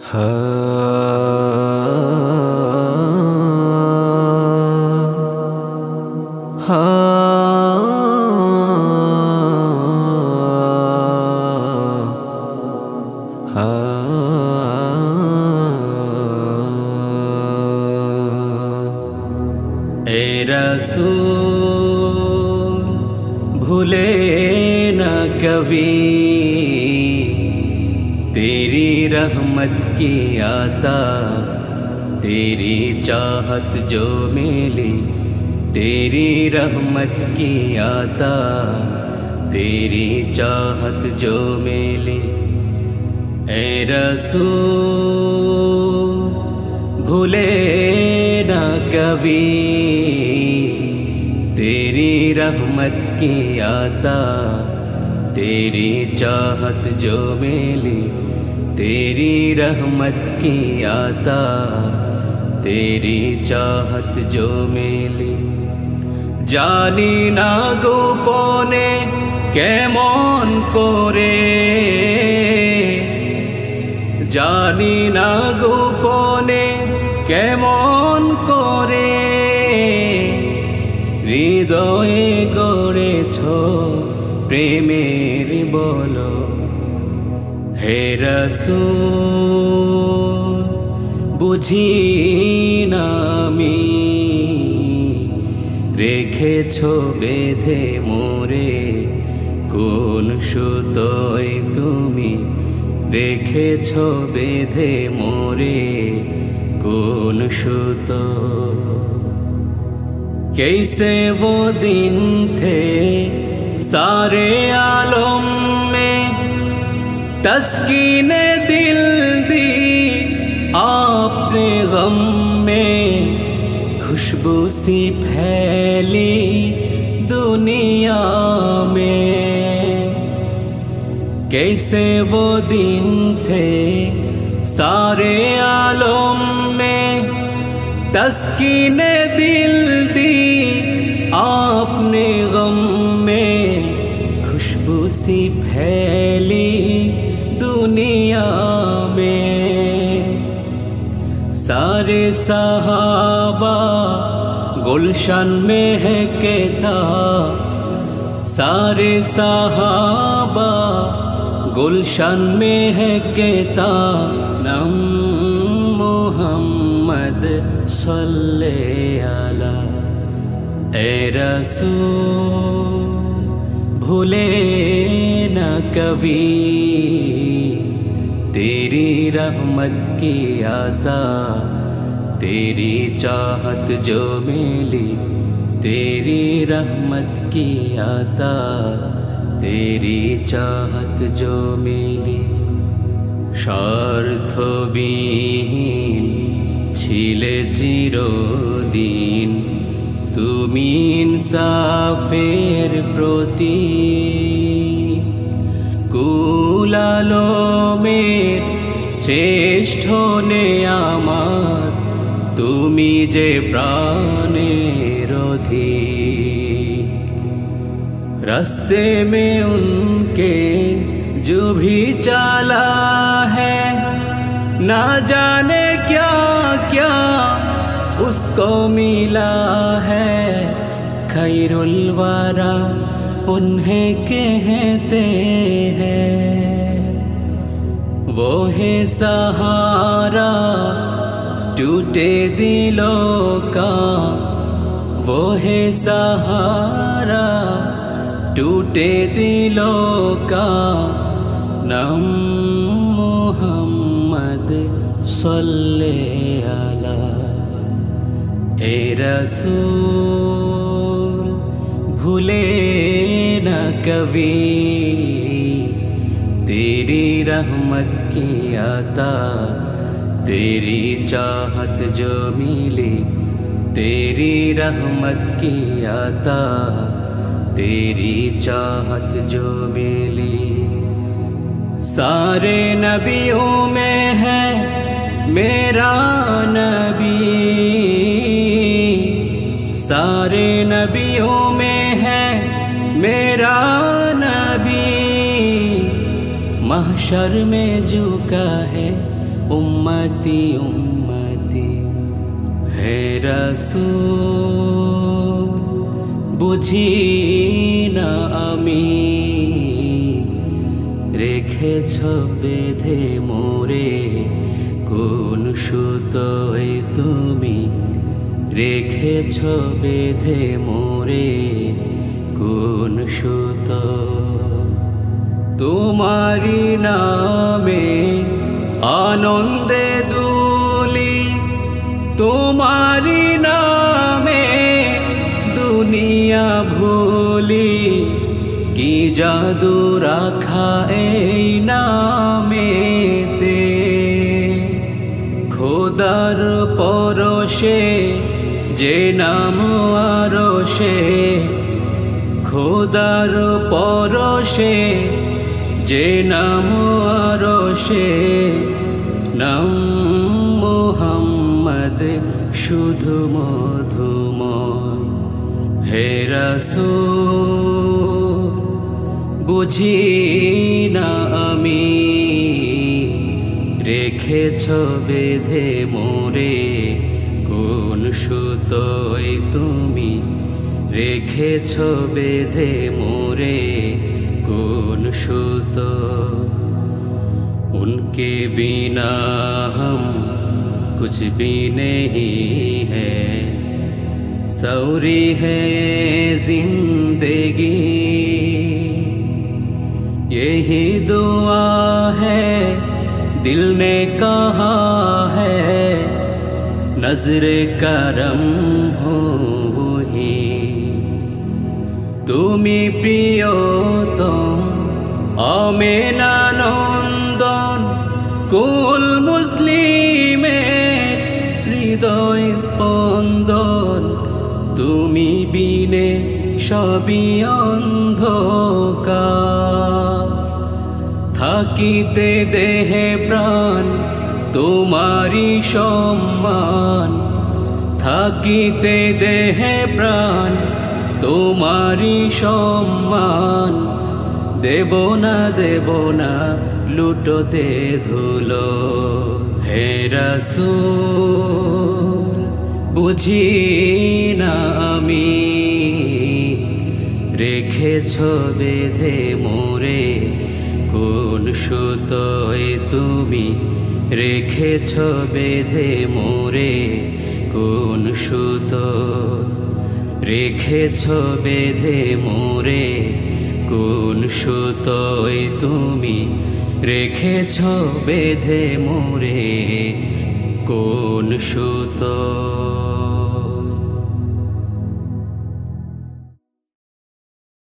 اے رسول بھولے نہ کبھی تیری رحمت کی عطا، تیری چاہت جو ملی تیری رحمت کی عطا، تیری چاہت جو ملی۔ اے رسول بھولے نہ کبھی تیری رحمت کی عطا، تیری چاہت جو ملی تیری رحمت کی عطا، تیری چاہت جو ملی۔ জানি না গোপনে কেমন করে, জানি না গোপনে কেমন করে হৃদয়ে গড়েছ প্রেমের বলো। হে রাসূল বুঝি না আমি রেখেছ বেঁধে মোরে কোন সুতোয় তুমি, রেখেছ বেঁধে মোরে কোন সুতো। कैसे वो दिन थे सारे आलम में तस्कीने दिल दी आपने गम में, खुशबू सी फैली दुनिया में। कैसे वो दिन थे सारे आलम में तस्कीने दिल दी आपने गम में, खुशबू सी फैली दुनिया में। सारे सहाबा गुलशन में है कहता, सारे सहाबा गुलशन में है कहता नम मोहम्मद सल्ले अला। ए रसूल भूले न कभी तेरी रहमत की अता, तेरी चाहत जो मिली तेरी रहमत की अता, तेरी चाहत जो मिली। স্বার্থবিহীন ছিলে চিরদিন তুমি ইনসাফের প্রতি, কুল আলমের শ্রেষ্ঠ নেয়ামত তুমি যে প্রাণের অধিক। রাস্তে में उनके जो भी चला है ना जाने क्या क्या उसको मिला है। खैरुल वरा उन्हें कहते हैं, वो है सहारा टूटे दिलों का, वो है सहारा टूटे दिलों का नम मोहम्मद सल्ले अला। ए रसूल भूले न कभी तेरी रहमत की अता, तेरी चाहत जो मिली तेरी रहमत की अता, तेरी चाहत जो मिली। सारे नबियों में है मेरा नबी, सारे नबियों में है मेरा नबी। महशर में झुका है উম্মতি উম্মতি। হে রাসূল বুঝি না আমি, রেখেছ বেঁধে মোরে কোন সুতোয় তুমি, রেখেছ বেঁধে মোরে কোন সুতো। তোমারি নামে আনন্দে দুলি, তোমারি নামে দুনিয়া ভুলি, কি জাদু রাখা এই নামেতে। খোদার পরশে যে নাম আরশে, খোদার পরশে যে নাম আরশে, নাম মুহাম্মদ শুধু মধুময়। হে রাসূল বুঝি না আমি, রেখেছ বেঁধে মোরে কোন সুতোয় তুমি, রেখেছ বেঁধে মোরে কোন সুতো। उनके बिना हम कुछ भी नहीं है, सौरी है जिंदगी। यही दुआ है दिल ने कहा है, नजरे करम हो वही। তুমি প্রিয়তম আমেনা নন্দন, কুল মুসলিমের হৃদয় স্পন্দন। তুমি বিনে সবই অন্ধকার, থাকিতে দেহে প্রাণ তোমারি সম্মান, থাকিতে দেহে প্রাণ তোমারি সম্মান। দেব না লুটোতে ধুলো। হে রাসূল বুঝি না আমি, রেখেছ বেঁধে মোরে কোন সুতোয় তুমি, রেখেছ বেঁধে মোরে কোন সুতো, রেখেছ বেঁধে মোরে কোন সুতোয় তুমি, রেখেছ বেঁধে মোরে কোন সুতো।